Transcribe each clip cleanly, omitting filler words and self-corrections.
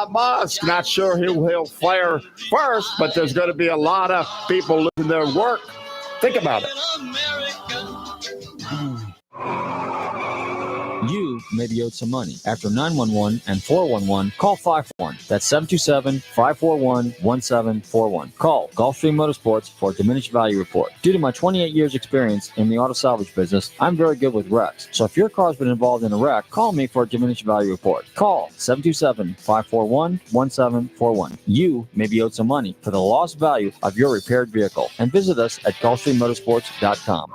Elon Musk. Not sure who he'll fire first, but there's going to be a lot of people losing their work. Think about it. You may be owed some money. After 911 and 411, call 541. That's 727-541-1741. Call Gulfstream Motorsports for a diminished value report. Due to my 28 years experience in the auto salvage business, I'm very good with wrecks. So if your car's been involved in a wreck, call me for a diminished value report. Call 727-541-1741. You may be owed some money for the lost value of your repaired vehicle. And visit us at GulfstreamMotorsports.com.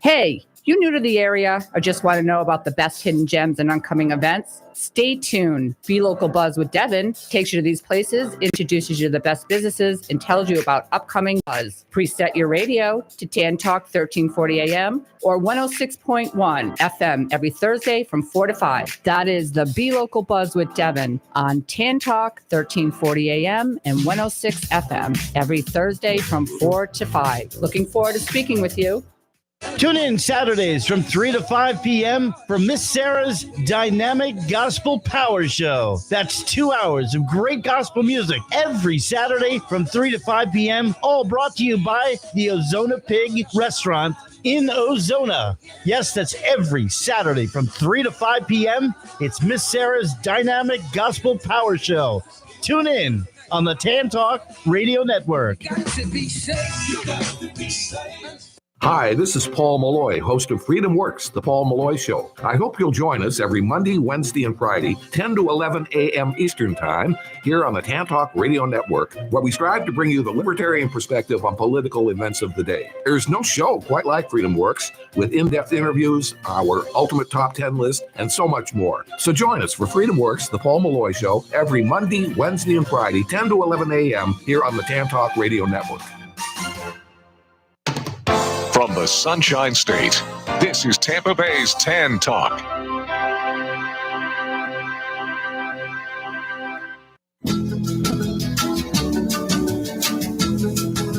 Hey, you new to the area or just want to know about the best hidden gems and upcoming events? Stay tuned. Be Local Buzz with Devin takes you to these places, introduces you to the best businesses, and tells you about upcoming buzz. Preset your radio to TAN Talk 1340 AM or 106.1 FM every Thursday from 4 to 5. That is the Be Local Buzz with Devin on TAN Talk 1340 AM and 106 FM every Thursday from 4 to 5. Looking forward to speaking with you. Tune in Saturdays from 3 to 5 p.m. for Miss Sarah's Dynamic Gospel Power Show. That's 2 hours of great gospel music every Saturday from 3 to 5 p.m., all brought to you by the Ozona Pig Restaurant in Ozona. Yes, that's every Saturday from 3 to 5 p.m. It's Miss Sarah's Dynamic Gospel Power Show. Tune in on the TAN Talk Radio Network. Hi, this is Paul Malloy, host of Freedom Works, The Paul Malloy Show. I hope you'll join us every Monday, Wednesday, and Friday, 10 to 11 a.m. Eastern Time, here on the TAN Talk Radio Network, where we strive to bring you the libertarian perspective on political events of the day. There's no show quite like Freedom Works, with in-depth interviews, our ultimate top 10 list, and so much more. So join us for Freedom Works, The Paul Malloy Show, every Monday, Wednesday, and Friday, 10 to 11 a.m. here on the TAN Talk Radio Network. From the Sunshine State, this is Tampa Bay's TAN Talk.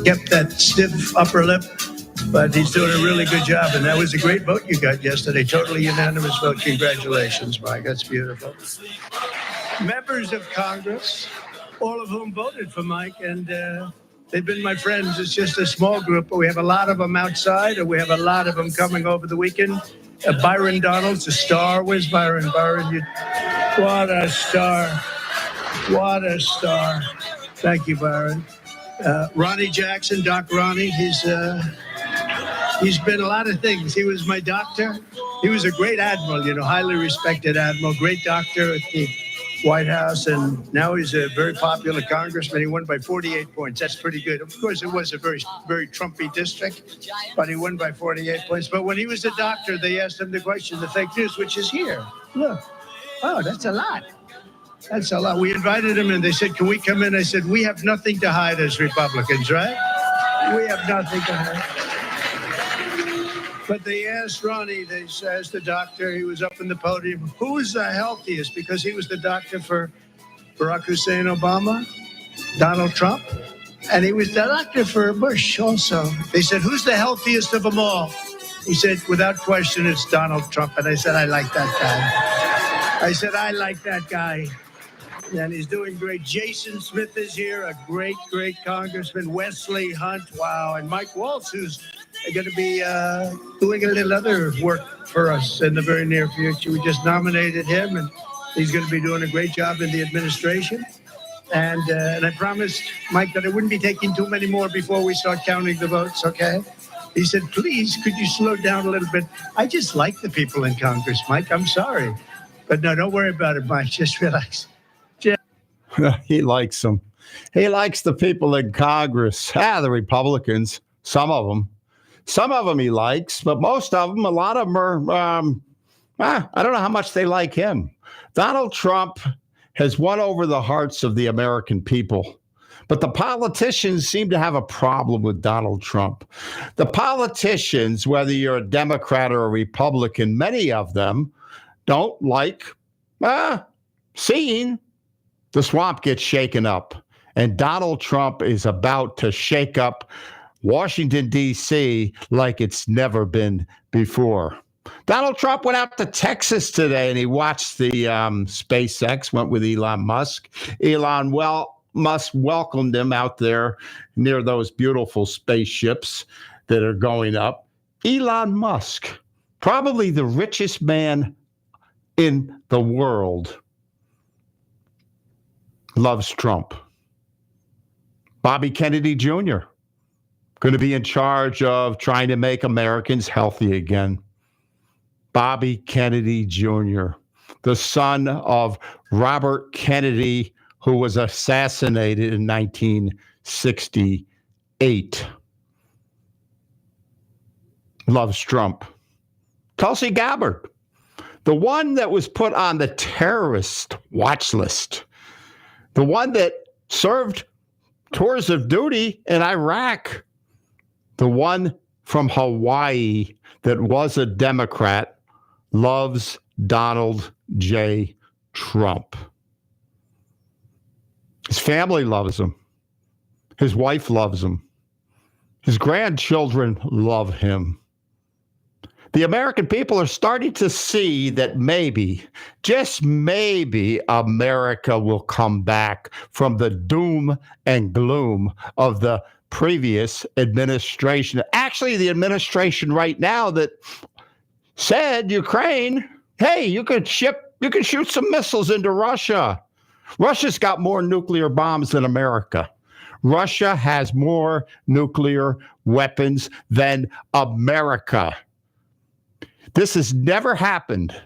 Kept that stiff upper lip, but he's doing a really good job. And that was a great vote you got yesterday. Totally unanimous vote. Congratulations, Mike. That's beautiful. Members of Congress, all of whom voted for Mike, and they've been my friends. It's just a small group, but we have a lot of them outside, and we have a lot of them coming over the weekend. Byron Donald's a star. Where's Byron? Byron, what a star. What a star. Thank you, Byron. Ronnie Jackson, Doc Ronnie, he's been a lot of things. He was my doctor. He was a great admiral, highly respected admiral, great doctor at the White House, and now he's a very popular congressman. He won by 48 points. That's pretty good. Of course, it was a very, very Trumpy district, but he won by 48 points. But when he was a doctor, they asked him the question, the fake news, which is here. Look. Oh, that's a lot. That's a lot. We invited him, and they said, can we come in? I said, we have nothing to hide as Republicans, right? We have nothing to hide. But they asked Ronnie, they asked the doctor, he was up in the podium, who is the healthiest? Because he was the doctor for Barack Hussein Obama, Donald Trump, and he was the doctor for Bush also. They said, who's the healthiest of them all? He said, without question, it's Donald Trump. And I said, I like that guy. I like that guy. And he's doing great. Jason Smith is here, a great, great congressman. Wesley Hunt, wow. And Mike Waltz, who's going to be doing a little other work for us in the very near future. We just nominated him, and he's going to be doing a great job in the administration. And I promised Mike that I wouldn't be taking too many more before we start counting the votes, okay? He said, please, could you slow down a little bit? I just like the people in Congress, Mike. I'm sorry. But no, don't worry about it, Mike. Just relax. He likes them. He likes the people in Congress. The Republicans, some of them. Some of them he likes, but most of them, a lot of them are, I don't know how much they like him. Donald Trump has won over the hearts of the American people, but the politicians seem to have a problem with Donald Trump. The politicians, whether you're a Democrat or a Republican, many of them don't like seeing the swamp get shaken up. And Donald Trump is about to shake up Washington, D.C. like it's never been before. Donald Trump went out to Texas today and he watched the SpaceX, went with Elon Musk. Musk welcomed him out there near those beautiful spaceships that are going up. Elon Musk, probably the richest man in the world, loves Trump. Bobby Kennedy Jr., going to be in charge of trying to make Americans healthy again. Bobby Kennedy Jr., the son of Robert Kennedy, who was assassinated in 1968. Loves Trump. Tulsi Gabbard, the one that was put on the terrorist watch list, the one that served tours of duty in Iraq, the one from Hawaii that was a Democrat, loves Donald J. Trump. His family loves him. His wife loves him. His grandchildren love him. The American people are starting to see that maybe, just maybe, America will come back from the doom and gloom of the previous administration. Actually, the administration right now that said, Ukraine, hey, you can shoot some missiles into Russia. Russia's got more nuclear bombs than America. Russia has more nuclear weapons than America. This has never happened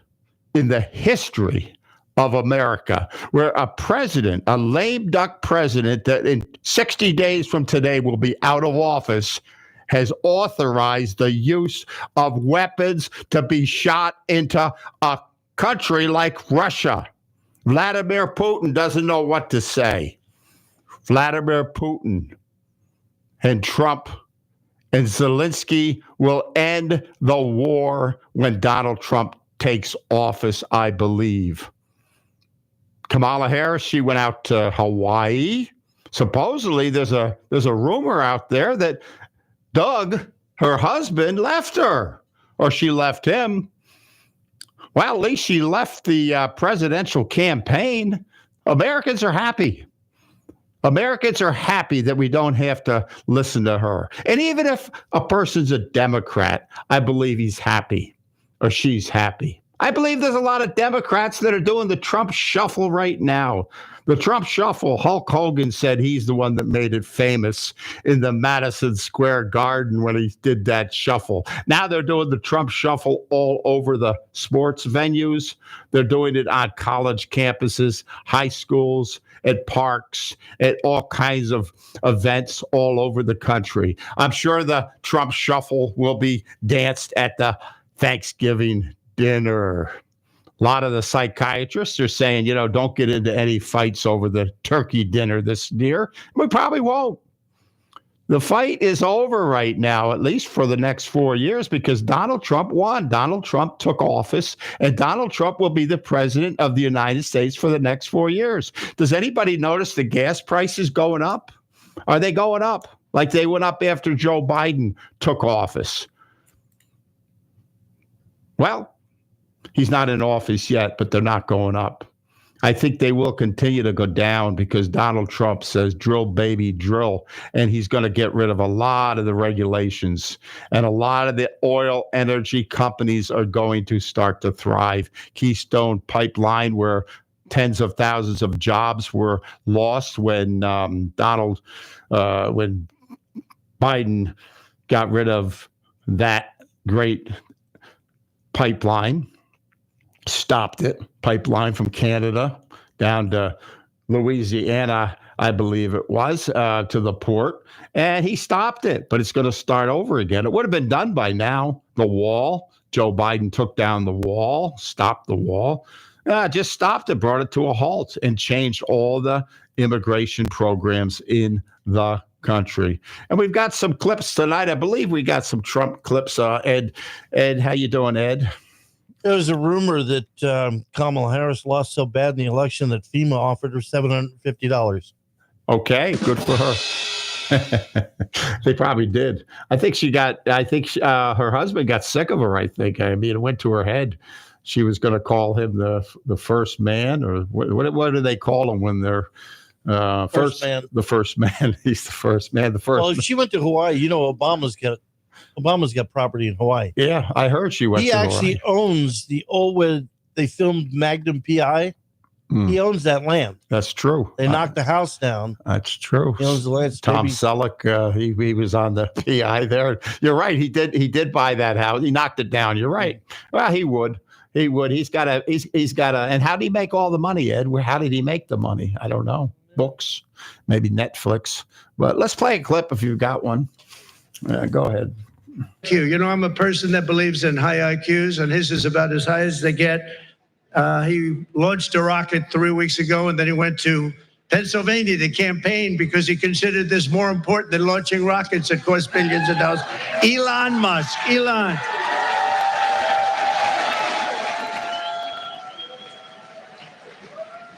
in the history of America, where a president, a lame duck president that in 60 days from today will be out of office, has authorized the use of weapons to be shot into a country like Russia. Vladimir Putin doesn't know what to say. Vladimir Putin and Trump and Zelensky will end the war when Donald Trump takes office, I believe. Kamala Harris, she went out to Hawaii. Supposedly, there's a rumor out there that Doug, her husband, left her, or she left him. Well, at least she left the presidential campaign. Americans are happy. Americans are happy that we don't have to listen to her. And even if a person's a Democrat, I believe he's happy or she's happy. I believe there's a lot of Democrats that are doing the Trump shuffle right now. The Trump shuffle, Hulk Hogan said he's the one that made it famous in the Madison Square Garden when he did that shuffle. Now they're doing the Trump shuffle all over the sports venues. They're doing it on college campuses, high schools, at parks, at all kinds of events all over the country. I'm sure the Trump shuffle will be danced at the Thanksgiving dinner. A lot of the psychiatrists are saying, don't get into any fights over the turkey dinner this year. We probably won't. The fight is over right now, at least for the next 4 years, because Donald Trump won. Donald Trump took office, and Donald Trump will be the president of the United States for the next 4 years. Does anybody notice the gas prices going up? Are they going up like they went up after Joe Biden took office? Well, he's not in office yet, but they're not going up. I think they will continue to go down because Donald Trump says, drill, baby, drill. And he's going to get rid of a lot of the regulations. And a lot of the oil energy companies are going to start to thrive. Keystone Pipeline, where tens of thousands of jobs were lost when when Biden got rid of that great pipeline. Stopped it, pipeline from Canada down to Louisiana, I believe it was, to the port. And he stopped it, but it's going to start over again. It would have been done by now. The wall, Joe Biden took down the wall, stopped the wall, just stopped it, brought it to a halt, and changed all the immigration programs in the country. And we've got some clips tonight. I believe we got some Trump clips. Ed, how you doing, Ed? There's a rumor that Kamala Harris lost so bad in the election that FEMA offered her $750. Okay, good for her. They probably did. I think her husband got sick of her, I think. I mean, it went to her head. She was going to call him the first man, or what do they call him when they're first man? The first man. He's the first man. Well, if she went to Hawaii, Obama's got property in Hawaii. Yeah, I heard she went. He actually owns the old where they filmed Magnum PI. He owns that land. That's true. They knocked the house down. That's true. He owns the land. Tom Selleck, he was on the PI there. You're right. He did buy that house. He knocked it down. You're right. Well, he would. He's got a. And how did he make all the money, Ed? How did he make the money? I don't know. Books, maybe Netflix. But let's play a clip if you've got one. Go ahead. IQ. I'm a person that believes in high IQs, and his is about as high as they get. He launched a rocket 3 weeks ago, and then he went to Pennsylvania to campaign because he considered this more important than launching rockets that cost billions of dollars. Elon Musk. Elon.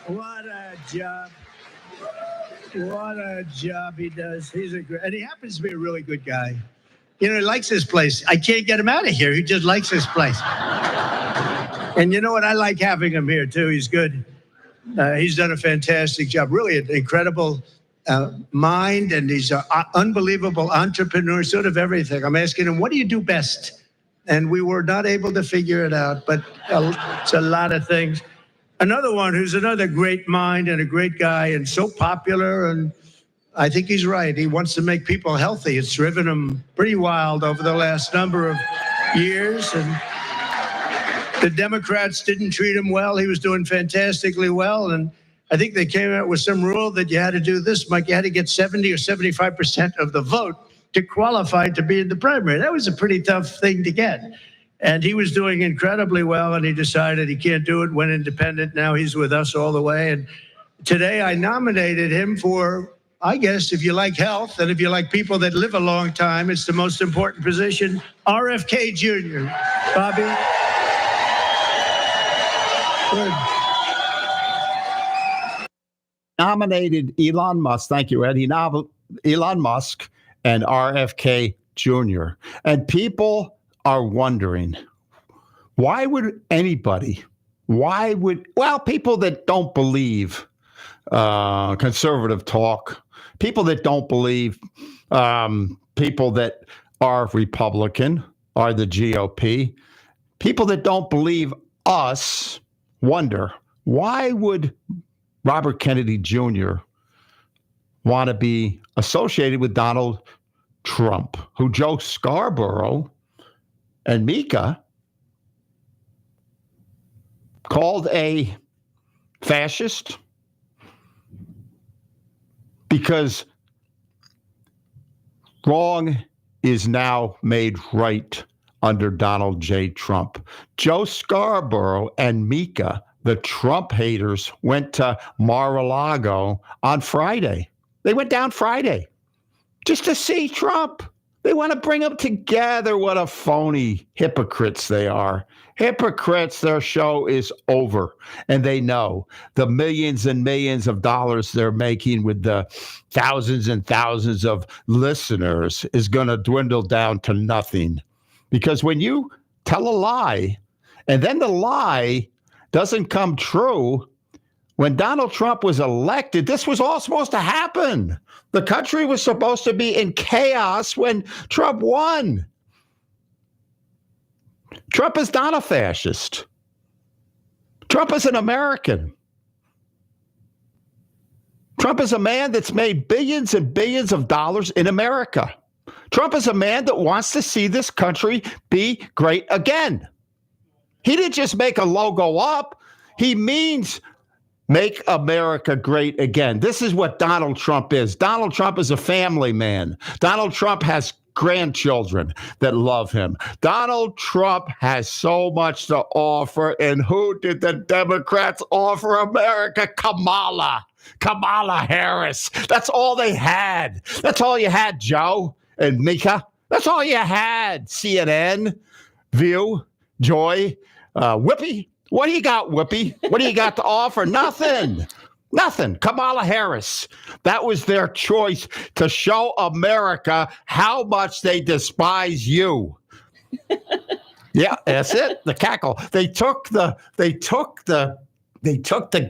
What a job. What a job he does. And he happens to be a really good guy. He likes this place. I can't get him out of here. He just likes this place. And you know what? I like having him here, too. He's good. He's done a fantastic job. Really an incredible mind, and he's an unbelievable entrepreneur, sort of everything. I'm asking him, what do you do best? And we were not able to figure it out, but it's a lot of things. Another one who's another great mind and a great guy and so popular, and I think he's right. He wants to make people healthy. It's driven him pretty wild over the last number of years, and the Democrats didn't treat him well. He was doing fantastically well. And I think they came out with some rule that you had to do this, Mike. You had to get 70 or 75% of the vote to qualify to be in the primary. That was a pretty tough thing to get. And he was doing incredibly well, and he decided he can't do it, went independent. Now he's with us all the way. And today I nominated him for, I guess, if you like health and if you like people that live a long time, it's the most important position, RFK Jr. Bobby? Good. Nominated Elon Musk. Thank you, Ed. Elon Musk and RFK Jr. And people are wondering, why would anybody, people that don't believe conservative talk, people that don't believe, people that are Republican, are the GOP, people that don't believe us, wonder, why would Robert Kennedy Jr. want to be associated with Donald Trump, who Joe Scarborough and Mika called a fascist because wrong is now made right under Donald J. Trump. Joe Scarborough and Mika, the Trump haters, went to Mar-a-Lago on Friday. They went down Friday just to see Trump. They want to bring them together. What a phony hypocrites they are. Hypocrites, their show is over. And they know the millions and millions of dollars they're making with the thousands and thousands of listeners is going to dwindle down to nothing. Because when you tell a lie, and then the lie doesn't come true, when Donald Trump was elected, this was all supposed to happen. The country was supposed to be in chaos when Trump won. Trump is not a fascist. Trump is an American. Trump is a man that's made billions and billions of dollars in America. Trump is a man that wants to see this country be great again. He didn't just make a logo up. He means make America great again. This is what Donald Trump is. Donald Trump is a family man. Donald Trump has grandchildren that love him. Donald Trump has so much to offer. And who did the Democrats offer America? Kamala Harris. That's all they had. That's all you had, Joe and Mika. That's all you had. CNN, View, Joy, Whippy. What do you got, Whippy? What do you got to offer? Nothing. Nothing. Kamala Harris. That was their choice to show America how much they despise you. Yeah, that's it. The cackle. They took the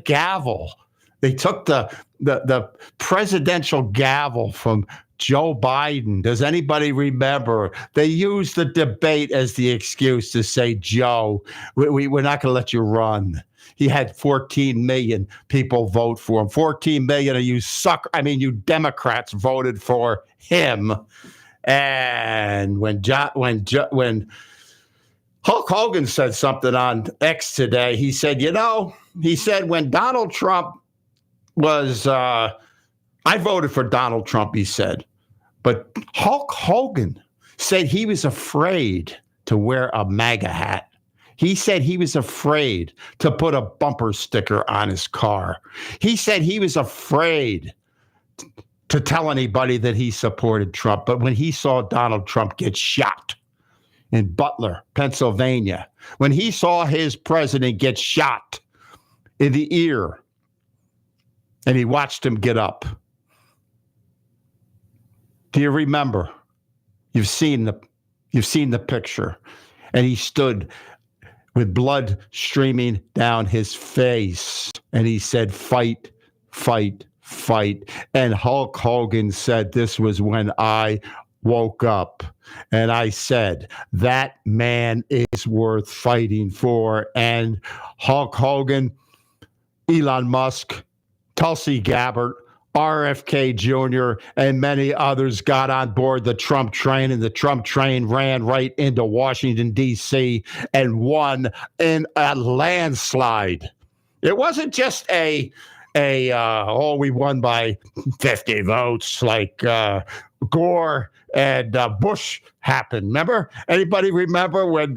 gavel. They took the presidential gavel from Joe Biden. Does anybody remember? They used the debate as the excuse to say, Joe, we're not going to let you run. He had 14 million people vote for him. 14 million of you Democrats voted for him. And when Hulk Hogan said something on X today, he said, when Donald Trump was, I voted for Donald Trump, he said. But Hulk Hogan said he was afraid to wear a MAGA hat. He said he was afraid to put a bumper sticker on his car. He said he was afraid to tell anybody that he supported Trump. But when he saw Donald Trump get shot in Butler, Pennsylvania, when he saw his president get shot in the ear, and he watched him get up. Do you remember? You've seen the picture. And he stood with blood streaming down his face. And he said, fight, fight, fight. And Hulk Hogan said, this was when I woke up. And I said, that man is worth fighting for. And Hulk Hogan, Elon Musk, Tulsi Gabbard, RFK Jr., and many others got on board the Trump train, and the Trump train ran right into Washington, D.C., and won in a landslide. It wasn't just we won by 50 votes like Gore and Bush happened. Remember? Anybody remember when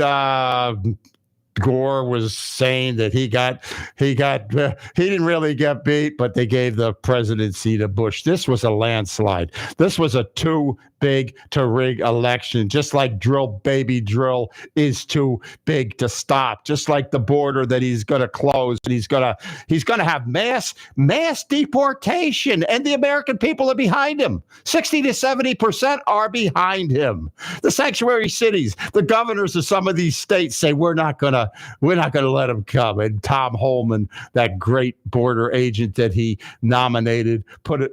Gore was saying that he didn't really get beat, but they gave the presidency to Bush? This was a landslide. This was a too big to rig election, just like drill baby drill is too big to stop, just like the border that he's going to close, and he's going to have mass deportation, and the American people are behind him. 60 to 70% are behind him. The sanctuary cities, the governors of some of these states say we're not going to let him come. And Tom Holman, that great border agent that he nominated,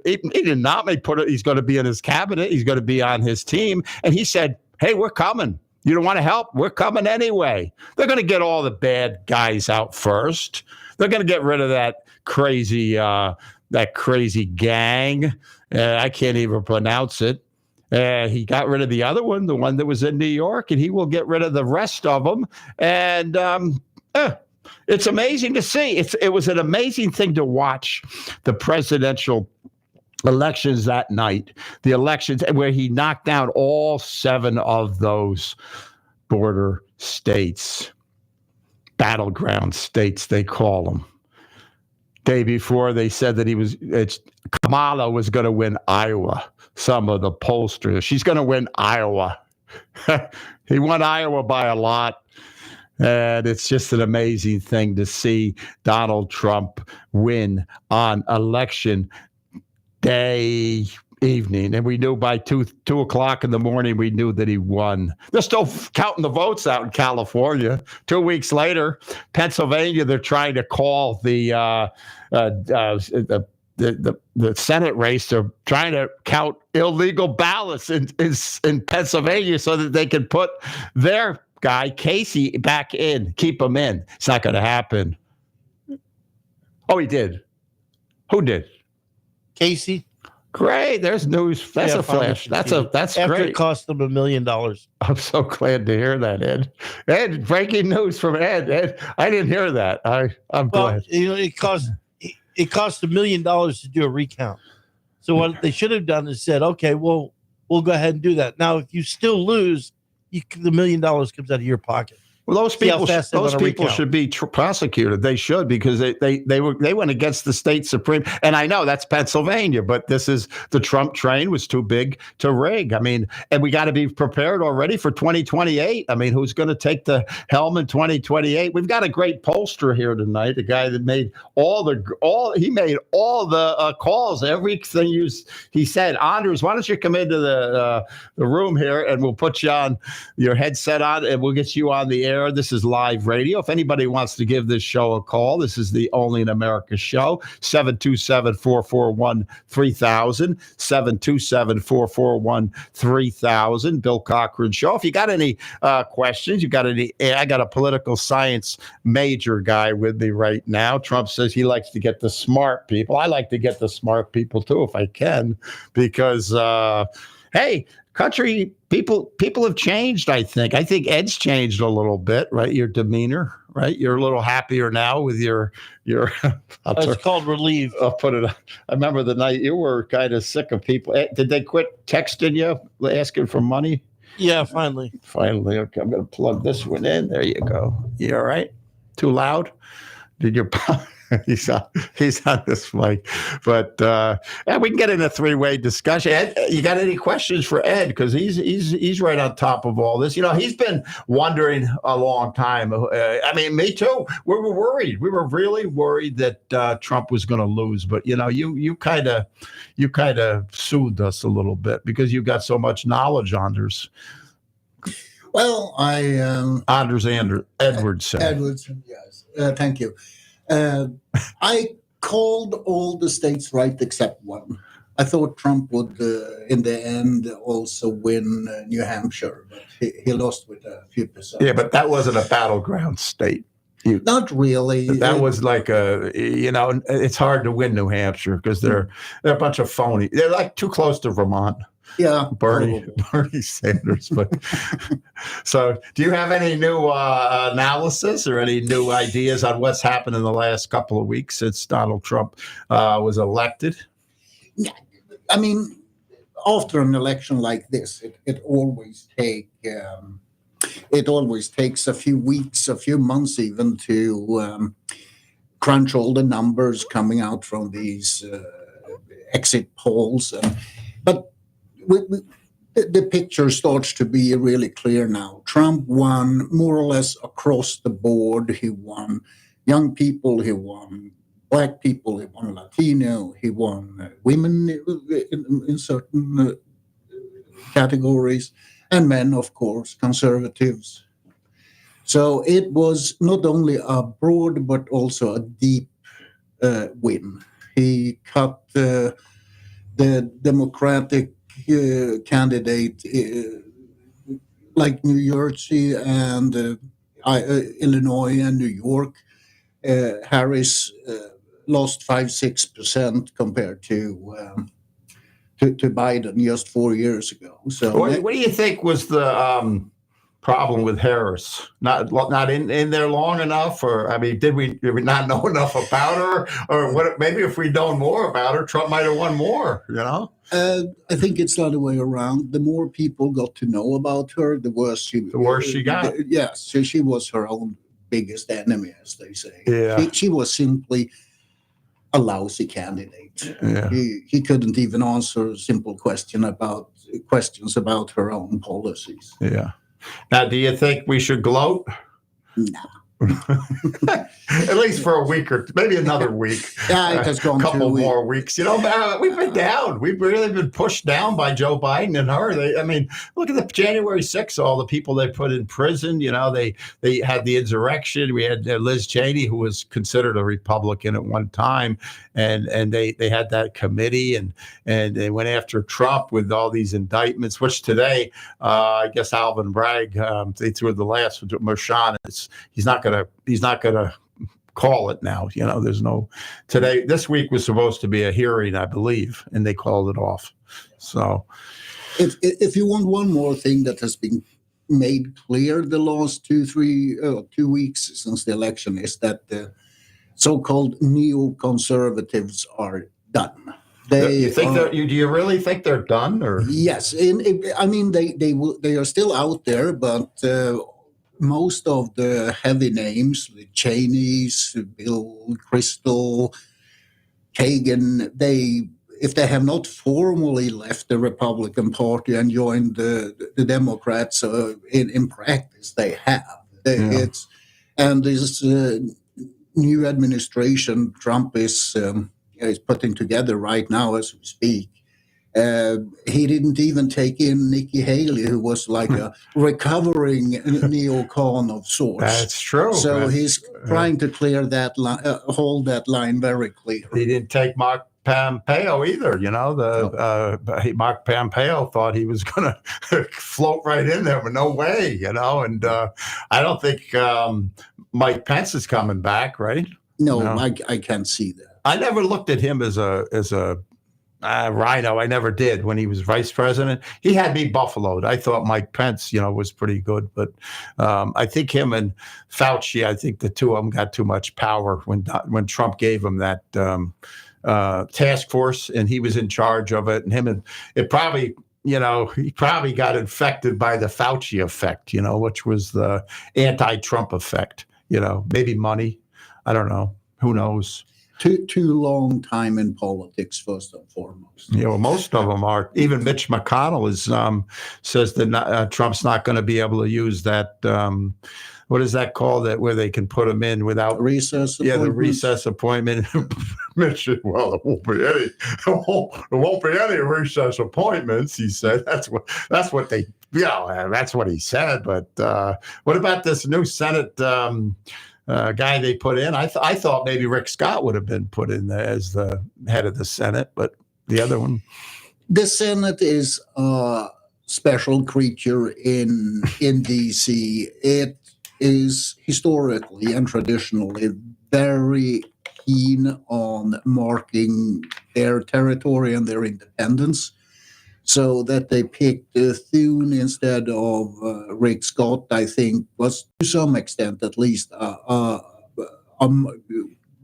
he didn't nominate, he's going to be in his cabinet, he's going to be on his team, and he said, hey, we're coming. You don't want to help? We're coming anyway. They're going to get all the bad guys out first. They're going to get rid of that crazy gang. I can't even pronounce it. He got rid of the other one, the one that was in New York, and he will get rid of the rest of them. And it's amazing to see. It was an amazing thing to watch the presidential elections that night, the elections where he knocked down all 7 of those border states, battleground states, they call them. Day before, they said that Kamala was going to win Iowa. Some of the pollsters, she's going to win Iowa. He won Iowa by a lot. And it's just an amazing thing to see Donald Trump win on election day evening. And we knew by 2 o'clock in the morning, we knew that he won. They're still counting the votes out in California. 2 weeks later, Pennsylvania, they're trying to call the Senate race. They're trying to count illegal ballots in Pennsylvania so that they can put their guy, Casey, back in, keep him in. It's not going to happen. Oh, he did. Who did? Casey. Great. There's news. That's a flash. That's After great. It cost them $1 million. I'm so glad to hear that, Ed. Ed, breaking news from Ed. Ed, I didn't hear that. I'm glad. It cost $1 million to do a recount. So what they should have done is said, okay, we'll go ahead and do that. Now, if you still lose, the $1 million comes out of your pocket. Well, those See how people, fast they those wanna people recount. should be prosecuted. They should, because they went against the state supreme. And I know that's Pennsylvania, but this is the Trump train was too big to rig. I mean, and we got to be prepared already for 2028. I mean, who's going to take the helm in 2028? We've got a great pollster here tonight, the guy that made all the calls, everything he said. Anders, why don't you come into the room here, and we'll put you on your headset on, and we'll get you on the air. This is live radio. If anybody wants to give this show a call, this is the Only in America show, 727-441-3000, 727-441-3000, Bill Cochran Show. If you got any questions, I got a political science major guy with me right now. Trump says he likes to get the smart people. I like to get the smart people too, if I can, because, hey, country people have changed. I think Ed's changed a little bit, right? Your demeanor, right? You're a little happier now with your. It's called relieved. I'll put it. I remember the night you were kind of sick of people. Did they quit texting you, asking for money? Yeah, finally. Finally, okay. I'm going to plug this one in. There you go. You all right? Too loud? Did your he's on this mic, but we can get in a three-way discussion. Ed, you got any questions for Ed? Because he's right on top of all this. You know, he's been wondering a long time. I mean, me too. We were worried. We were really worried that Trump was going to lose. But you know, you kind of soothed us a little bit because you got so much knowledge, Anders. Well, Edwardson. Edwardson, yes. Thank you. I called all the states right except one. I thought Trump would, in the end, also win New Hampshire, but he lost with a few percent. Yeah, but that wasn't a battleground state. Not really. That was like it's hard to win New Hampshire because they're a bunch of phony. They're like too close to Vermont. Yeah, Bernie Sanders. But so, do you have any new analysis or any new ideas on what's happened in the last couple of weeks since Donald Trump was elected? Yeah, I mean, after an election like this, it always takes a few weeks, a few months, even to crunch all the numbers coming out from these exit polls, but. The picture starts to be really clear now. Trump won more or less across the board. He won young people, he won black people, he won Latino, he won women in certain categories, and men, of course, conservatives. So it was not only a broad but also a deep win. He cut the Democratic candidate like New Jersey and Illinois and New York. Harris lost 5-6% compared to Biden just 4 years ago. So what do you think was the problem with Harris? Not in there long enough, or I mean, did we not know enough about her, or what? Maybe if we'd known more about her, Trump might have won more. You know. I think it's the other way around. The more people got to know about her, the worse she got. Yes, so she was her own biggest enemy, as they say. Yeah. She was simply a lousy candidate. Yeah. He couldn't even answer simple questions about her own policies. Yeah. Now, do you think we should gloat? No. At least for a week or maybe another week. Yeah, it has gone a couple more weeks. You know, we've been down. We've really been pushed down by Joe Biden and her. Look at the January 6th, all the people they put in prison. You know, they had the insurrection. We had Liz Cheney, who was considered a Republican at one time, and they had that committee, and they went after Trump with all these indictments, which today, I guess Alvin Bragg, they threw the last with Mershon. He's not gonna call it now. You know, there's no today. This week was supposed to be a hearing, I believe, and they called it off. So, if you want one more thing that has been made clear the last 2 weeks since the election is that the so-called neoconservatives are done. Do you really think they're done? Or yes, I mean they are still out there, but most of the heavy names, the Cheneys, Bill Kristol, Kagan, if they have not formally left the Republican Party and joined the Democrats, in practice they have. And this new administration Trump is putting together right now as we speak. He didn't even take in Nikki Haley, who was like a recovering neocon of sorts. That's true. So he's trying to clear that line, hold that line very clear. He didn't take Mark Pompeo either. Mark Pompeo thought he was going to float right in there, but no way. And I don't think Mike Pence is coming back, right? No. I can't see that. I never looked at him as a rhino. I never did when he was vice president. He had me buffaloed. I thought Mike Pence, was pretty good, but I think him and Fauci, I think the two of them got too much power when Trump gave him that task force and he was in charge of it. And it probably, he probably got infected by the Fauci effect, which was the anti-Trump effect, maybe money. I don't know. Who knows? Too long time in politics, first and foremost. Most of them are. Even Mitch McConnell says that Trump's not going to be able to use that. What is that called? That where they can put him in without recess? Yeah, the recess appointment. Mitch, well, there won't be any recess appointments. He said that's what they. That's what he said. But what about this new Senate? Guy they put in. I thought maybe Rick Scott would have been put in there as the head of the Senate, but the other one. The Senate is a special creature in D.C. It is historically and traditionally very keen on marking their territory and their independence. So that they picked Thune instead of Rick Scott, I think, was to some extent at least,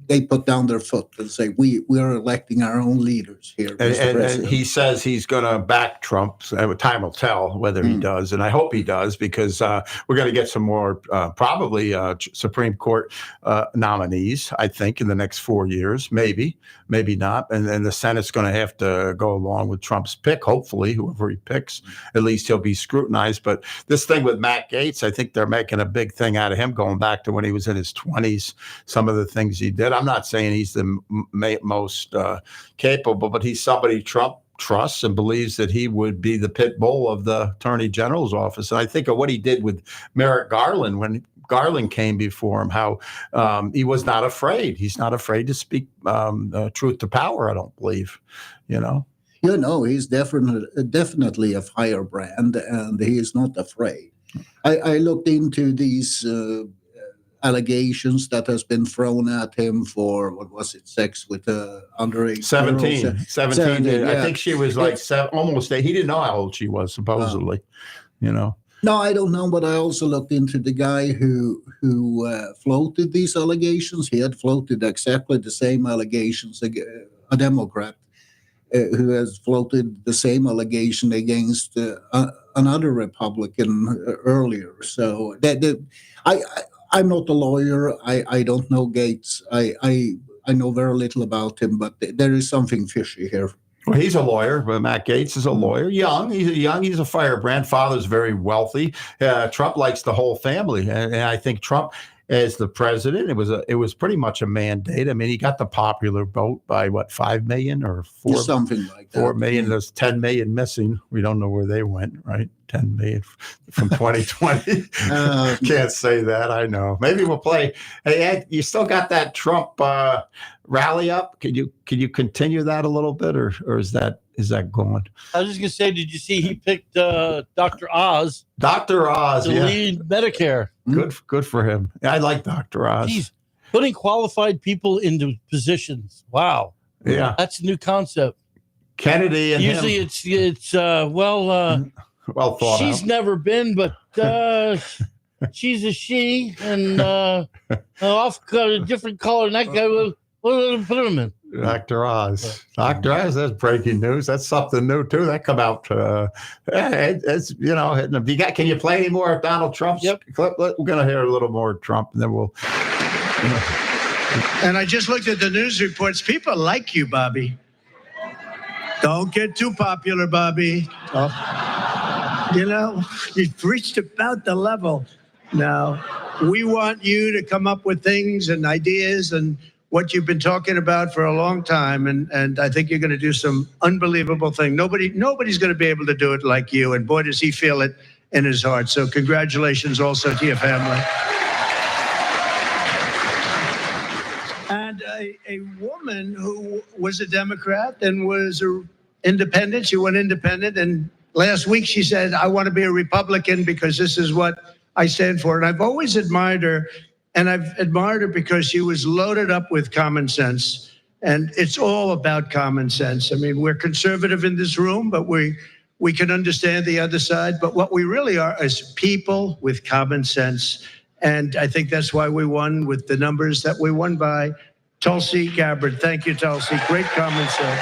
they put down their foot and say, we are electing our own leaders here. And he says he's going to back Trump. Time will tell whether he does. And I hope he does, because we're going to get some more probably Supreme Court nominees, I think, in the next 4 years, maybe not. And then the Senate's going to have to go along with Trump's pick. Hopefully, whoever he picks, at least he'll be scrutinized. But this thing with Matt Gaetz, I think they're making a big thing out of him going back to when he was in his 20s, some of the things he did. I'm not saying he's the most capable, but he's somebody Trump trusts and believes that he would be the pit bull of the Attorney General's office. And I think of what he did with Merrick Garland when Garland came before him, how he was not afraid. He's not afraid to speak truth to power, I don't believe, he's definitely a firebrand, and he is not afraid. I looked into these allegations that has been thrown at him for, what was it, sex with underage 17. Yeah. I think she was like almost 8. He didn't know how old she was, supposedly, No, I don't know, but I also looked into the guy who floated these allegations. He had floated exactly the same allegations, a Democrat who has floated the same allegation against another Republican earlier. So I'm not a lawyer. I don't know Gaetz. I know very little about him, but there is something fishy here. Well, he's a lawyer, but Matt Gaetz is a lawyer. He's a firebrand. Father's very wealthy. Trump likes the whole family, and I think Trump, as the president, it was pretty much a mandate. I mean, he got the popular vote by 5 million or 4, something like that. 4 million. There's 10 million missing. We don't know where they went. Right, 10 million from 2020. Can't say that. I know. Maybe we'll play. Hey, Ed, you still got that Trump rally up? Can you continue that a little bit, or is that gone? I was just gonna say, did you see he picked Dr. Oz? Dr. Oz, to lead Medicare. Good for him. I like Dr. Oz. He's putting qualified people into positions. Wow. Yeah, that's a new concept. Kennedy and usually him. it's well thought. She's out. Never been, but she's a she, and off got a different color. And that guy will put him in. Dr. Oz. Dr. Oz, that's breaking news. That's something new too. That come out. It's can you play any more of Donald Trump's clip? We're going to hear a little more Trump, and then we'll. And I just looked at the news reports. People like you, Bobby. Don't get too popular, Bobby. You've reached about the level. Now, we want you to come up with things and ideas and what you've been talking about for a long time. And I think you're going to do some unbelievable thing. Nobody's going to be able to do it like you. And boy, does he feel it in his heart. So congratulations also to your family. And a woman who was a Democrat and was independent, she went independent. And last week she said, I want to be a Republican because this is what I stand for. And I've always admired her. And I've admired her because she was loaded up with common sense. And it's all about common sense. I mean, we're conservative in this room, but we can understand the other side. But what we really are is people with common sense. And I think that's why we won with the numbers that we won by. Tulsi Gabbard. Thank you, Tulsi. Great common sense.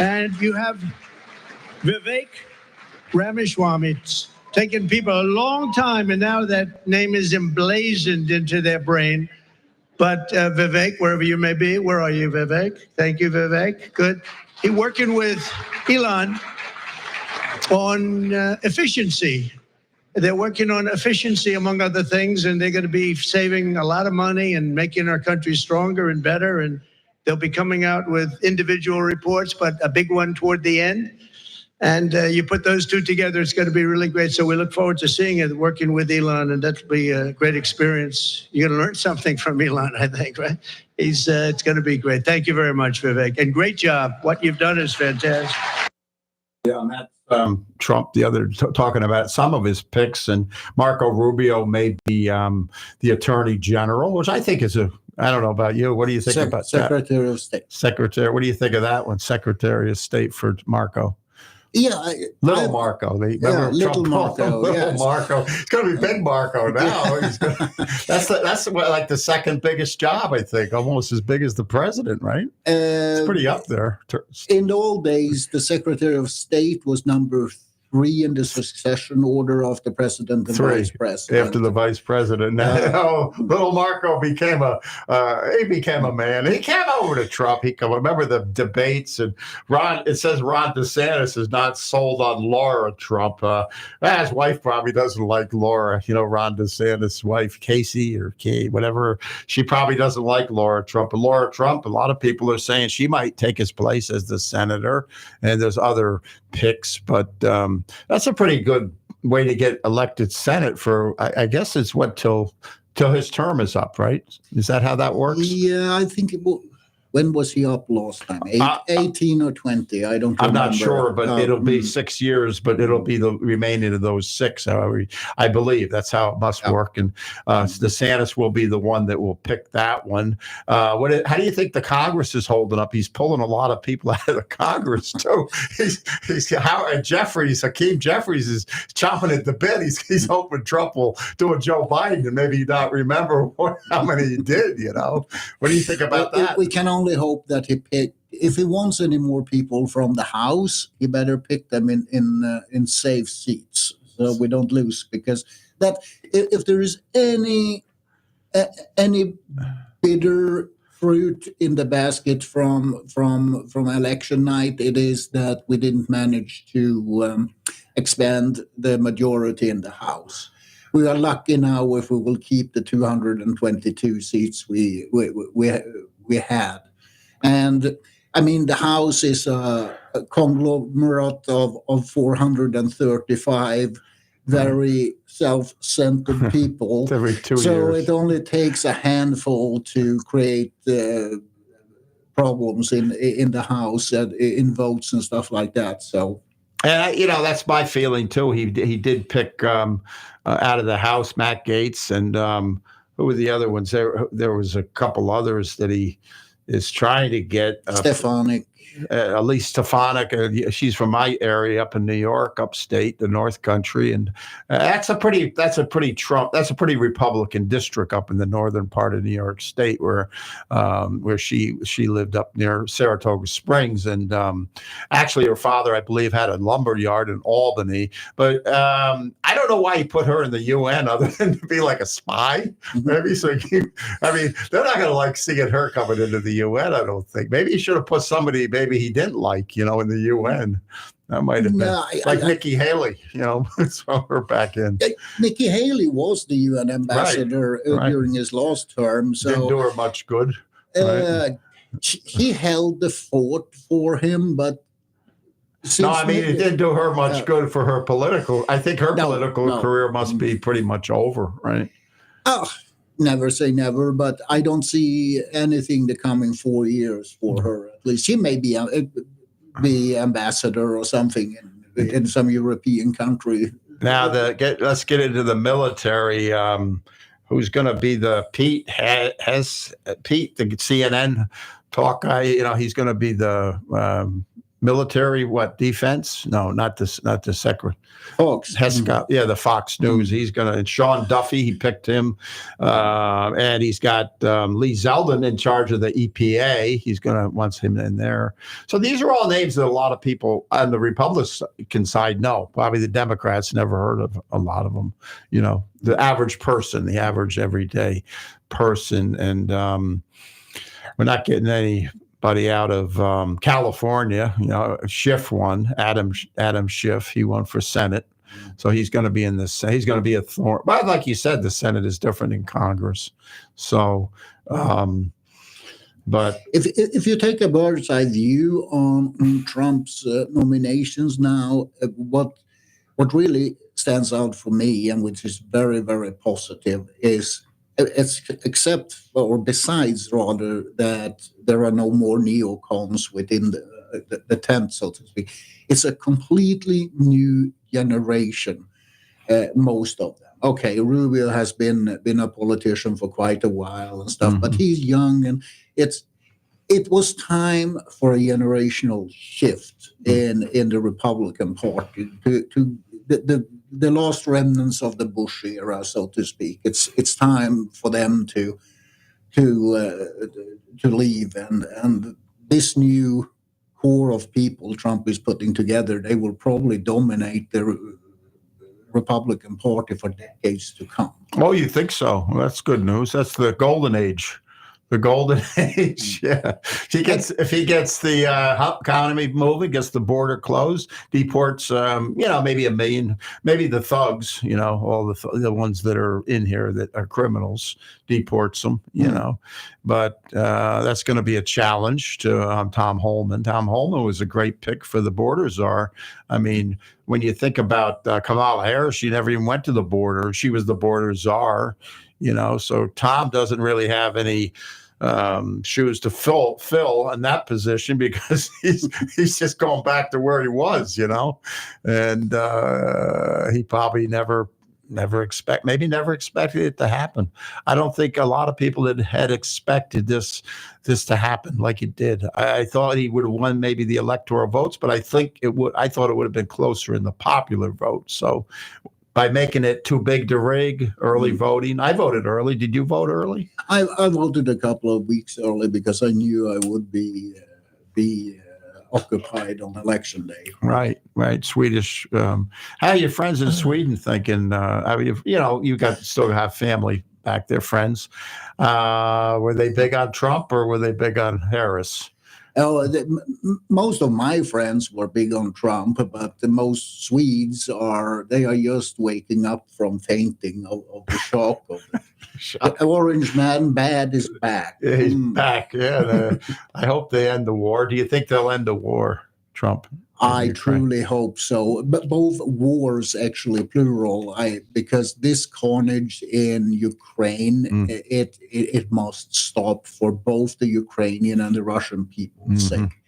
And you have Vivek Ramaswamy. It's taken people a long time, and now that name is emblazoned into their brain. But Vivek, wherever you may be, where are you, Vivek? Thank you, Vivek. Good. He's working with Elon on efficiency. They're working on efficiency, among other things, and they're going to be saving a lot of money and making our country stronger and better. And they'll be coming out with individual reports, but a big one toward the end. And you put those two together, it's going to be really great. So we look forward to seeing it, working with Elon, and that'll be a great experience. You're going to learn something from Elon, I think, right? It's going to be great. Thank you very much, Vivek. And great job. What you've done is fantastic. Yeah, and that's Trump, the other talking about some of his picks, and Marco Rubio made the Attorney General, which I think is I don't know about you. What do you think about Secretary of State? Secretary. What do you think of that one? Secretary of State for Marco. Yeah, little Marco. Little Marco. Little Marco. It's going to be Big Marco now. That's like the second biggest job, I think, almost as big as the president, right? It's pretty up there. In the old days, the Secretary of State was number 3 in the succession order of the president and vice president. After the vice president. Now, little Marco became a man. He came over to Trump. Remember the debates, and it says Ron DeSantis is not sold on Laura Trump. His wife probably doesn't like Laura. Ron DeSantis' wife, Casey or Kay, whatever. She probably doesn't like Laura Trump. But Laura Trump, a lot of people are saying she might take his place as the senator. And there's other picks, but that's a pretty good way to get elected Senate for, I guess it's till his term is up, right? Is that how that works? Yeah, I think when was he up last time? 18 or 20? I don't remember. I'm not sure, but it'll be 6 years, but it'll be the remaining of those 6. However, I believe that's how it must work. And DeSantis will be the one that will pick that one. How do you think the Congress is holding up? He's pulling a lot of people out of the Congress, too. Hakeem Jeffries is chomping at the bit. He's hoping Trump will do a Joe Biden and maybe not remember how many he did, What do you think about that? We can only hope that if he wants any more people from the House, he better pick them in safe seats so we don't lose. Because that if there is any bitter fruit in the basket from election night, it is that we didn't manage to expand the majority in the House. We are lucky now if we will keep the 222 seats we had. And I mean, the House is a conglomerate of 435 very self-centered people. Every 2 so years. It only takes a handful to create problems in the House, in votes and stuff like that. So. And that's my feeling too. He did pick out of the House Matt Gaetz, and who were the other ones? There was a couple others that he is trying to get. Stefanik. Elise Stefanik, she's from my area up in New York, upstate, the North Country, and that's a pretty Republican district up in the northern part of New York State, where she lived up near Saratoga Springs, and actually her father, I believe, had a lumber yard in Albany. But I don't know why he put her in the UN other than to be like a spy, maybe. So they're not going to seeing her coming into the UN. I don't think. Maybe he should have put somebody maybe he didn't like, in the UN. That might have been Nikki Haley, throw her back in. Nikki Haley was the UN ambassador during his last term. So didn't do her much good. He held the fort for him, but it didn't do her much good for her political. I think her political career must be pretty much over, right? Oh, never say never, but I don't see anything the coming 4 years for her. At least she may be ambassador or something in some European country. Now, let's get into the military. Who's going to be the Pete, the CNN talk guy? He's going to be the military, defense? No, not the secretary. Fox. Hescott, the Fox News. He's and Sean Duffy, he picked him. And he's got Lee Zeldin in charge of the EPA. He's wants him in there. So these are all names that a lot of people on the Republican side know. Probably the Democrats never heard of a lot of them. The average person, the average everyday person. And we're not getting anybody out of California. Schiff won. Adam Schiff, he won for Senate. So he's going to be in this. He's going to be a thorn. But like you said, the Senate is different in Congress. So, but if you take a bird's eye view on Trump's nominations now, what really stands out for me, and which is very, very positive, is besides rather that there are no more neocons within the tent, so to speak. It's a completely new generation, most of them. Okay, Rubio has been a politician for quite a while and stuff, but he's young, and it was time for a generational shift in the Republican Party to the last remnants of the Bush era, so to speak. It's time for them to leave, and this new core of people Trump is putting together, they will probably dominate the Republican Party for decades to come. Oh, you think so? Well, that's good news. That's the golden age. The golden age, yeah. If he gets the economy moving, gets the border closed, deports, maybe 1 million, maybe the thugs, all the ones that are in here that are criminals, deports them, But that's going to be a challenge to Tom Holman. Tom Holman was a great pick for the border czar. I mean, when you think about Kamala Harris, she never even went to the border. She was the border czar. So Tom doesn't really have any shoes to fill in that position because he's just going back to where he was, and he probably never expected it to happen. I don't think a lot of people had expected this to happen like it did. I thought he would have won maybe the electoral votes, but I thought it would have been closer in the popular vote. So by making it too big to rig, early voting. I voted early. Did you vote early? I voted a couple of weeks early because I knew I would be occupied on election day. Right. Swedish. How are your friends in Sweden thinking? You still have family back there, friends. Were they big on Trump or were they big on Harris? Most of my friends were big on Trump, but the most Swedes are just waking up from fainting of the shock of the orange man bad is back. Yeah, he's back. Yeah, I hope they end the war. Do you think they'll end the war, Trump? I truly hope so. But both wars, actually, plural. Because this carnage in Ukraine, it must stop for both the Ukrainian and the Russian people's sake.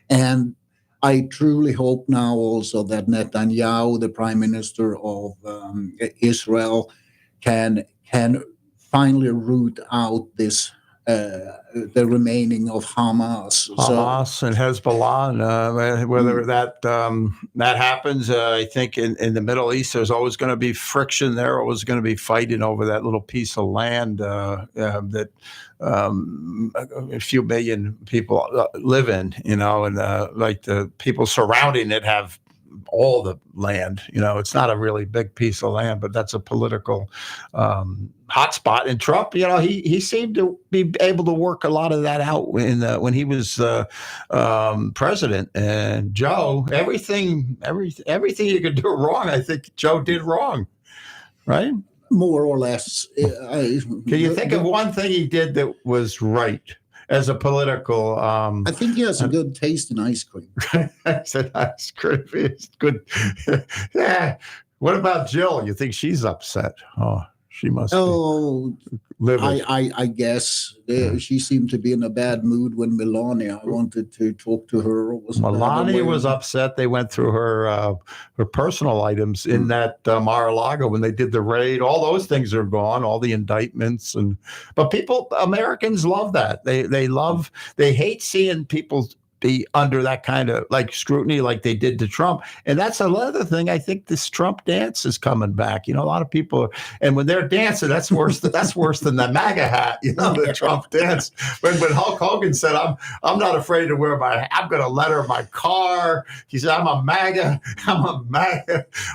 And I truly hope now also that Netanyahu, the prime minister of Israel, can finally root out this the remaining of Hamas. Hamas and Hezbollah, and whether that happens, I think in the Middle East, there's always going to be friction there. Always going to be fighting over that little piece of land that a few million people live in, and like the people surrounding it have all the land. It's not a really big piece of land, but that's a political hotspot. And Trump, he seemed to be able to work a lot of that out when he was president. And Joe, everything you could do wrong, I think Joe did wrong, right? More or less. Can you think of one thing he did that was right? As a political, I think he has a good taste in ice cream. I said ice cream is good. Yeah. What about Jill? You think she's upset? Oh, she must. Oh, livid. I guess she seemed to be in a bad mood when Melania wanted to talk to her. Melania was upset. They went through her personal items in that Mar-a-Lago when they did the raid. All those things are gone. All the indictments but Americans love that. They hate seeing people be under that kind of scrutiny like they did to Trump. And that's another thing. I think this Trump dance is coming back. A lot of people, and when they're dancing, that's worse than the MAGA hat, the Trump dance. When Hulk Hogan said, I'm not afraid to wear I'm going to letter my car. He said, I'm a MAGA.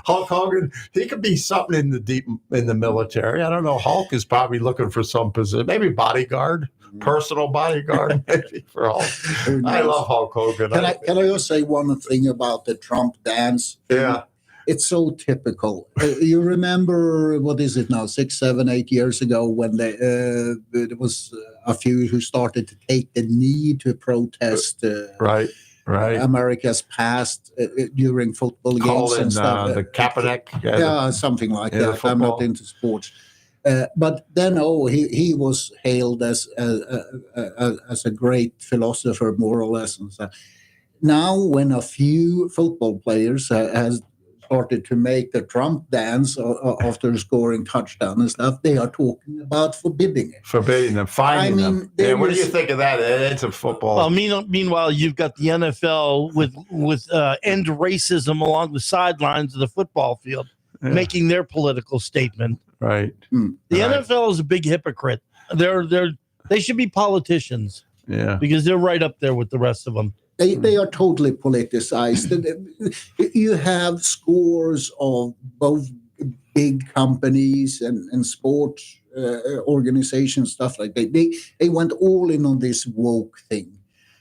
Hulk Hogan, he could be something in the military. I don't know. Hulk is probably looking for some position, maybe bodyguard. Personal bodyguard, maybe for Hulk. I love Hulk Hogan. Can I just say one thing about the Trump dance? Yeah. It's so typical. You remember, what is it now, 6, 7, 8 years ago when there was a few who started to take the knee to protest right. America's past during football games and stuff. The Kaepernick. Something like that. I'm not into sports. But then, he was hailed as a great philosopher, more or less. And so now, when a few football players has started to make the Trump dance after scoring touchdown and stuff, they are talking about forbidding it. Forbidding them, fining them. Yeah, what do you think of that? It's a football. Well, meanwhile, you've got the NFL with end racism along the sidelines of the football field, making their political statement. Right. The NFL is a big hypocrite. They should be politicians. Yeah. Because they're right up there with the rest of them. They are totally politicized. You have scores of both big companies and sports organizations, stuff like that. They went all in on this woke thing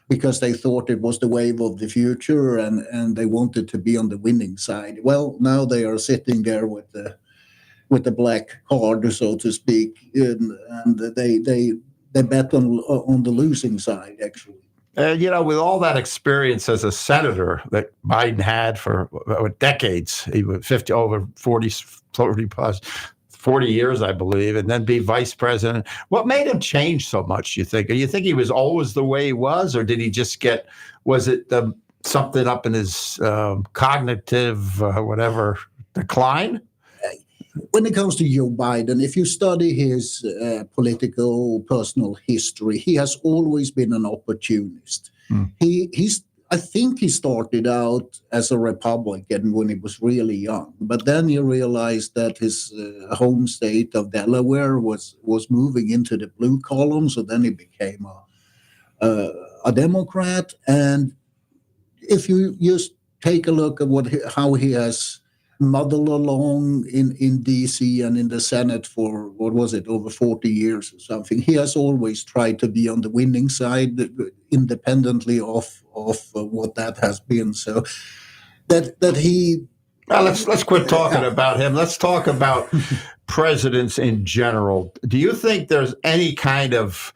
because they thought it was the wave of the future and they wanted to be on the winning side. Well, now they are sitting there with the black card, so to speak, and they bet on the losing side, actually. With all that experience as a senator that Biden had for decades, he was 40 years, I believe, and then be vice president. What made him change so much, you think? Do you think he was always the way he was, or did he just was it something up in his cognitive, decline? When it comes to Joe Biden, if you study his political personal history, he has always been an opportunist. I think he started out as a Republican when he was really young, but then he realized that his home state of Delaware was moving into the blue column, so then he became a Democrat. And if you just take a look at how he has muddled along in D.C. and in the Senate for, over 40 years or something. He has always tried to be on the winning side, independently of what that has been. So that he... Well, let's quit talking about him. Let's talk about presidents in general. Do you think there's any kind of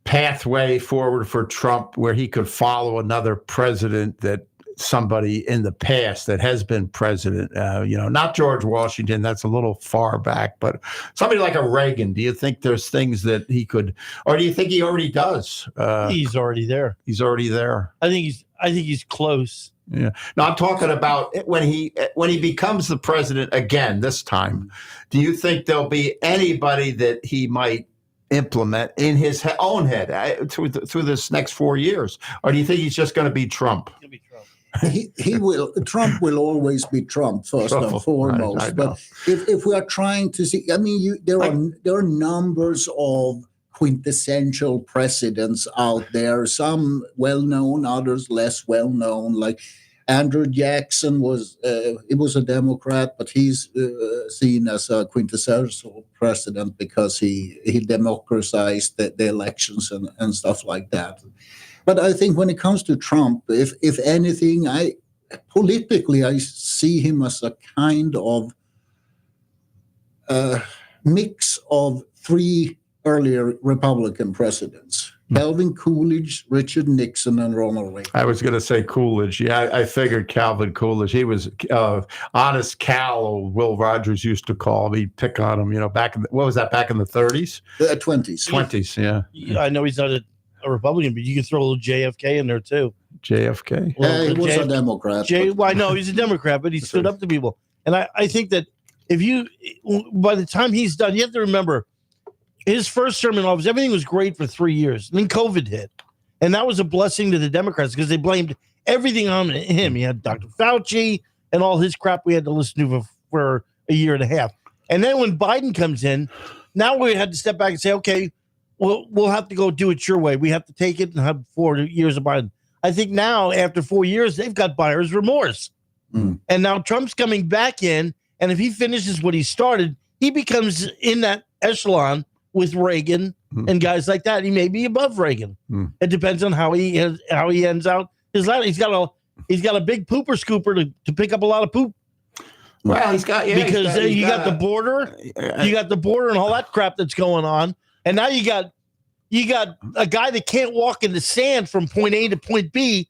pathway forward for Trump where he could follow another president that somebody in the past that has been president, not George Washington, that's a little far back, but somebody like a Reagan? Do you think there's things that he could, or do you think he already does? He's already there. He's already there. I think he's close. Yeah. No, I'm talking about when he becomes the president again this time. Do you think there'll be anybody that he might implement in his own head through this next 4 years? Or do you think he's just going to be Trump? He'll be Trump. He will. Trump will always be Trump first and foremost. I but if we are trying to see, I mean, there are numbers of quintessential presidents out there. Some well known, others less well known. Like Andrew Jackson was a Democrat, but he's seen as a quintessential president because he democratized the elections and stuff like that. But I think when it comes to Trump, if anything, politically I see him as a kind of mix of three earlier Republican presidents: Calvin Coolidge, Richard Nixon, and Ronald Reagan. I was going to say Coolidge. Yeah, I figured Calvin Coolidge. He was honest Cal, Will Rogers used to call him. He'd pick on him, back in what was that, back in the 30s? 20s. 20s, yeah. I know he's not a Republican, but you can throw a little JFK in there too. JFK? He was a Democrat. I know he's a Democrat, but he stood up to people. And I think that by the time he's done, you have to remember, his first term in office, everything was great for 3 years. Then COVID hit. And that was a blessing to the Democrats because they blamed everything on him. He had Dr. Fauci and all his crap we had to listen to for a year and a half. And then when Biden comes in, now we had to step back and say, okay, we'll have to go do it your way. We have to take it and have 4 years of Biden. I think now, after 4 years, they've got buyer's remorse. And now Trump's coming back in, and if he finishes what he started, he becomes in that echelon with Reagan and guys like that. He may be above Reagan. It depends on how he ends out his life. He's got a big pooper scooper to pick up a lot of poop. Well, he's got you got the border, and all that crap that's going on, and now you got a guy that can't walk in the sand from point A to point B,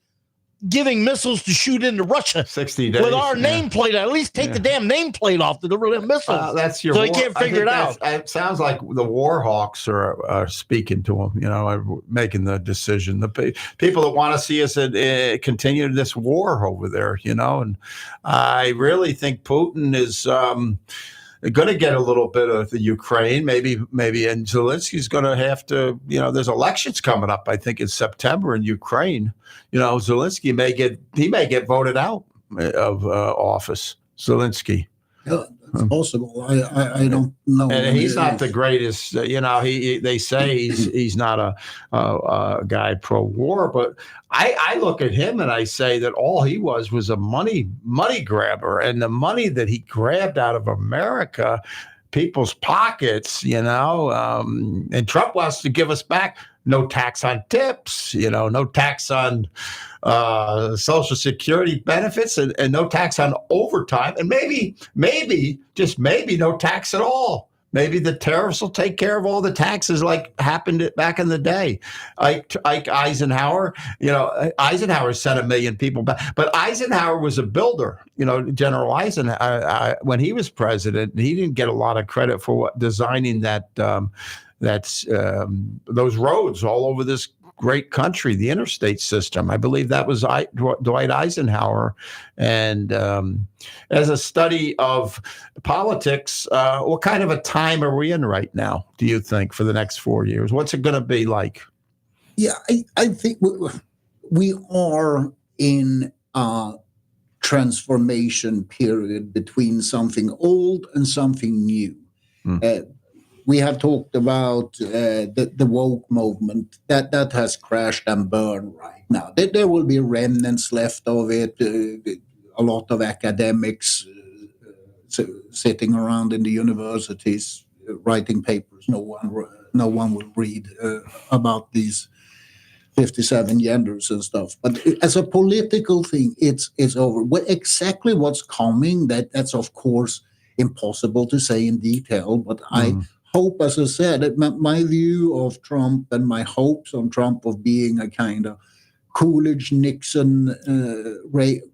giving missiles to shoot into Russia 60 days with our nameplate. At least take the damn nameplate off the missiles. That's your. So he can't figure it out. It sounds like the war hawks are speaking to him. Are making the decision. The people that want to see us continue this war over there. And I really think Putin is. Going to get a little bit of the Ukraine, maybe, and Zelensky's going to have to. There's elections coming up. I think in September in Ukraine. Zelensky may get voted out of office. Zelensky. Yeah, that's possible. I don't know. And he's not the greatest. They say he's not a guy pro-war, but I look at him and I say that all he was a money grabber, and the money that he grabbed out of America, people's pockets, and Trump wants to give us back no tax on tips, no tax on Social Security benefits, and no tax on overtime, and maybe, just maybe, no tax at all. Maybe the tariffs will take care of all the taxes like happened back in the day. Ike Eisenhower, Eisenhower sent 1 million people back. But Eisenhower was a builder. General Eisenhower, when he was president, he didn't get a lot of credit for designing those roads all over this great country, the interstate system. I believe that was Dwight Eisenhower. And as a study of politics, what kind of a time are we in right now, do you think, for the next 4 years? What's it going to be like? Yeah, I think we are in a transformation period between something old and something new. We have talked about the woke movement that has crashed and burned right now. There will be remnants left of it. A lot of academics sitting around in the universities writing papers. No one will read about these 57 genders and stuff. But as a political thing, it's over. Exactly what's coming, that's of course impossible to say in detail. But I hope, as I said, my view of Trump and my hopes on Trump of being a kind of Coolidge, Nixon,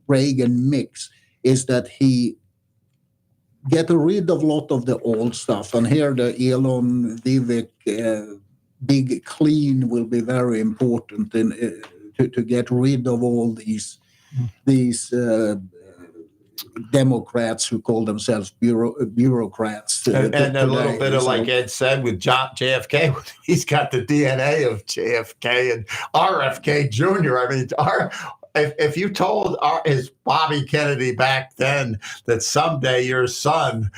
Reagan mix is that he get rid of a lot of the old stuff. And here the Elon Vivek big clean will be very important to get rid of all these Democrats who call themselves bureaucrats. And a today. little bit of, So- like Ed said, with JFK, he's got the DNA of JFK and RFK Jr. I mean, if you told his Bobby Kennedy back then that someday your son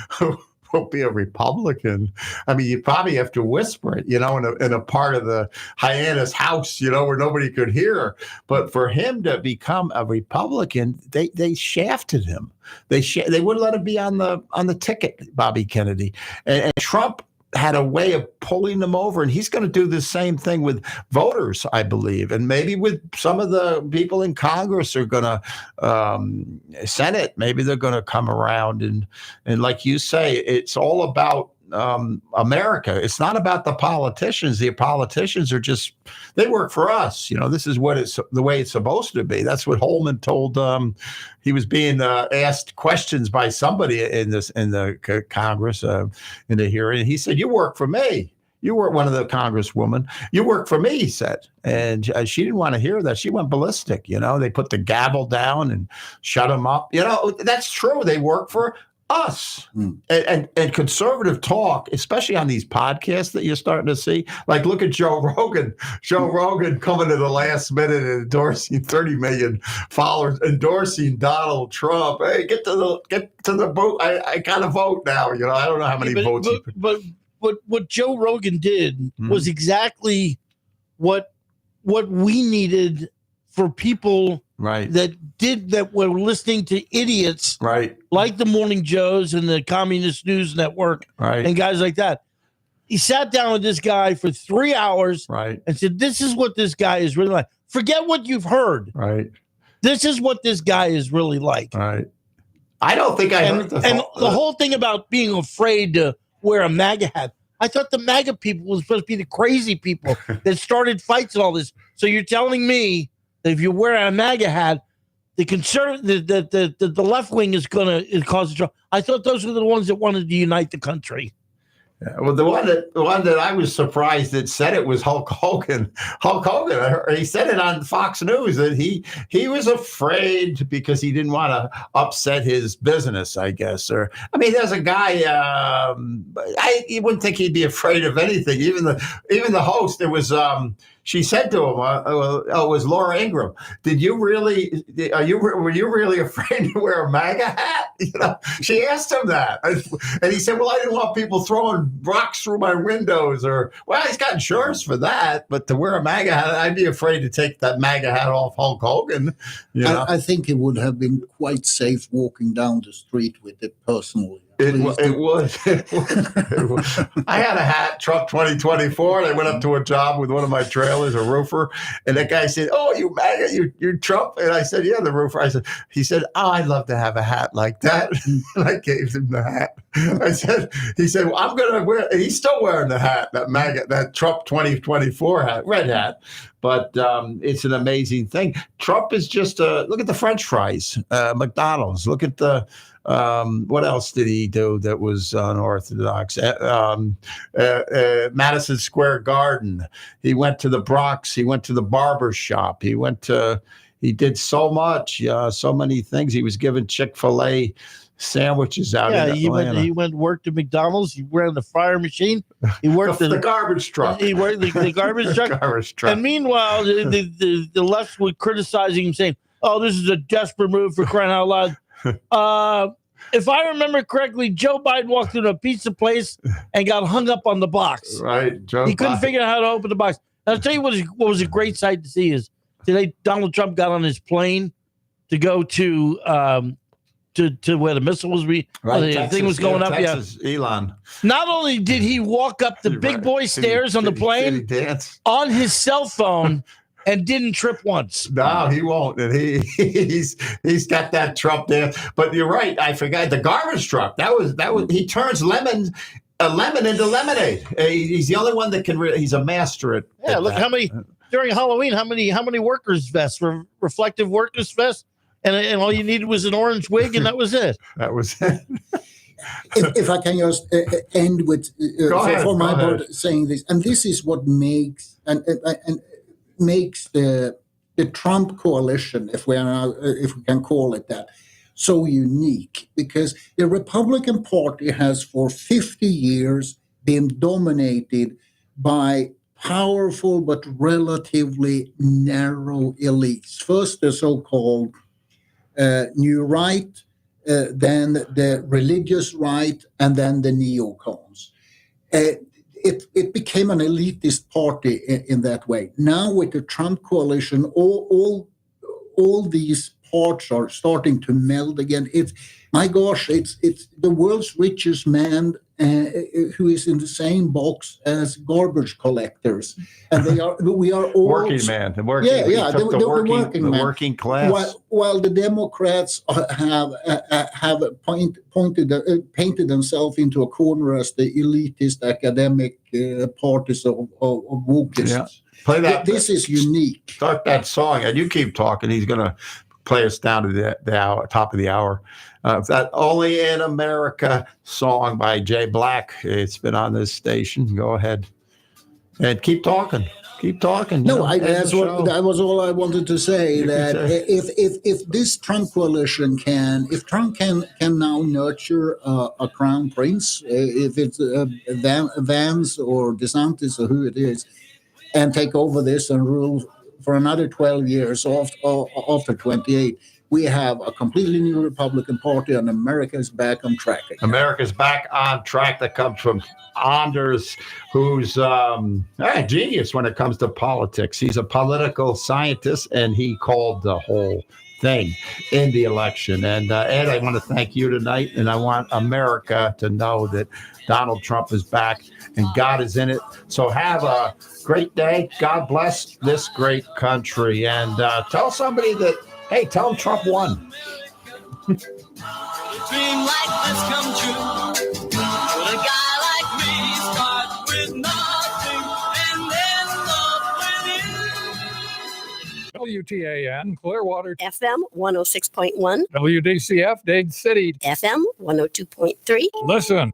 will be a Republican, I mean, you probably have to whisper it, in a part of the Hyannis house, where nobody could hear. But for him to become a Republican, they shafted him. They wouldn't let him be on the ticket, Bobby Kennedy, and Trump had a way of pulling them over, and he's going to do the same thing with voters, I believe, and maybe with some of the people in Congress are going to Senate. Maybe they're going to come around, and like you say, it's all about America. It's not about the politicians. The politicians are they work for us. This is the way it's supposed to be. That's what Holman told. He was being asked questions by somebody in the Congress in the hearing. He said, "You work for me. You were one of the congresswomen. You work for me," he said. And she didn't want to hear that. She went ballistic. They put the gavel down and shut him up. That's true. They work for us. And conservative talk, especially on these podcasts that you're starting to see, like look at Joe Rogan. Joe Rogan coming to the last minute and endorsing 30 million followers, endorsing Donald Trump. Hey, get to the vote. I got to vote now. I don't know how many votes. But what Joe Rogan did was exactly what we needed for people that were listening to idiots like the Morning Joes and the Communist News Network and guys like that. He sat down with this guy for 3 hours and said, "This is what this guy is really like. Forget what you've heard. This is what this guy is really like." I don't think I heard the whole thing about being afraid to wear a MAGA hat. I thought the MAGA people were supposed to be the crazy people that started fights and all this. So you're telling me that if you wear a MAGA hat, the left wing is going to cause trouble? I thought those were the ones that wanted to unite the country. Yeah, well, the one that I was surprised that said it was Hulk Hogan. Hulk Hogan, he said it on Fox News that he was afraid because he didn't want to upset his business, I guess. Or there's a guy. You wouldn't think he'd be afraid of anything. Even the host. It was. She said to him, it was Laura Ingraham. Were you really afraid to wear a MAGA hat? She asked him that. And he said, well, I didn't want people throwing rocks through my windows he's got insurance for that. But to wear a MAGA hat, I'd be afraid to take that MAGA hat off Hulk Hogan. I think it would have been quite safe walking down the street with it personally. It would. I had a hat, Trump 2024, and I went up to a job with one of my trailers, a roofer, and that guy said, "Oh, you MAGA, you're Trump?" And I said, "Yeah, the roofer." He said, "Oh, I'd love to have a hat like that." And I gave him the hat. He said, "Well, I'm going to wear," and he's still wearing the hat, that MAGA, that Trump 2024 hat, red hat. But it's an amazing thing. Trump is just look at the French fries, McDonald's. Look at the what else did he do that was unorthodox? Madison Square Garden. He went to the Bronx. He went to the barber shop. He did so much, so many things. He was given Chick-fil-A sandwiches out in Atlanta. He went worked at McDonald's. He ran the fryer machine. He worked the garbage truck. He worked the garbage truck. Garbage truck. And meanwhile, the left was criticizing him, saying, "Oh, this is a desperate move for crying out loud." If I remember correctly, Joe Biden walked into a pizza place and got hung up on the box. Right, he couldn't figure out how to open the box. And I'll tell you what was a great sight to see is today Donald Trump got on his plane to go to where the missile was. The thing was going up. Texas, Elon. Not only did he walk up the big boy stairs on the plane on his cell phone and didn't trip once. No, he won't. And he's got that Trump dance. But you're right. I forgot the garbage truck. That was he turns lemon into lemonade. He's the only one that can. He's a master at. Yeah, look that. how many during Halloween. How many workers vests, reflective workers vests, and all you needed was an orange wig, and that was it. That was it. if I can just end with for my part saying this, and this is what makes makes the Trump coalition, if we can call it that, so unique? Because the Republican Party has for 50 years been dominated by powerful but relatively narrow elites. First, the so-called New Right, then the religious right, and then the neocons. It became an elitist party in that way. Now with the Trump coalition, all these parts are starting to meld again. It's the world's richest man who is in the same box as garbage collectors, and we are all working man, the working class. While the Democrats have painted themselves into a corner as the elitist academic parties of wokeists. Yeah. Play that. This is unique. Start that song, and you keep talking. He's going to play us down to the hour, top of the hour. That Only in America song by Jay Black. It's been on this station. Go ahead and keep talking. Keep talking. No, that was all I wanted to say. If this Trump coalition if Trump can now nurture a crown prince, if it's Vance or DeSantis or who it is, and take over this and rule for another 12 years after 28, we have a completely new Republican Party, and America is back on track again. America's back on track. That comes from Anders, who's a genius when it comes to politics. He's a political scientist, and he called the whole thing in the election. And Ed, I want to thank you tonight, and I want America to know that Donald Trump is back and God is in it. So have a great day. God bless this great country. And tell somebody that, hey, tell them Trump won. Dream like this come true. Would a guy like me start with nothing and then love with you? WTAN, Clearwater. FM 106.1. WDCF, Dade City. FM 102.3. Listen.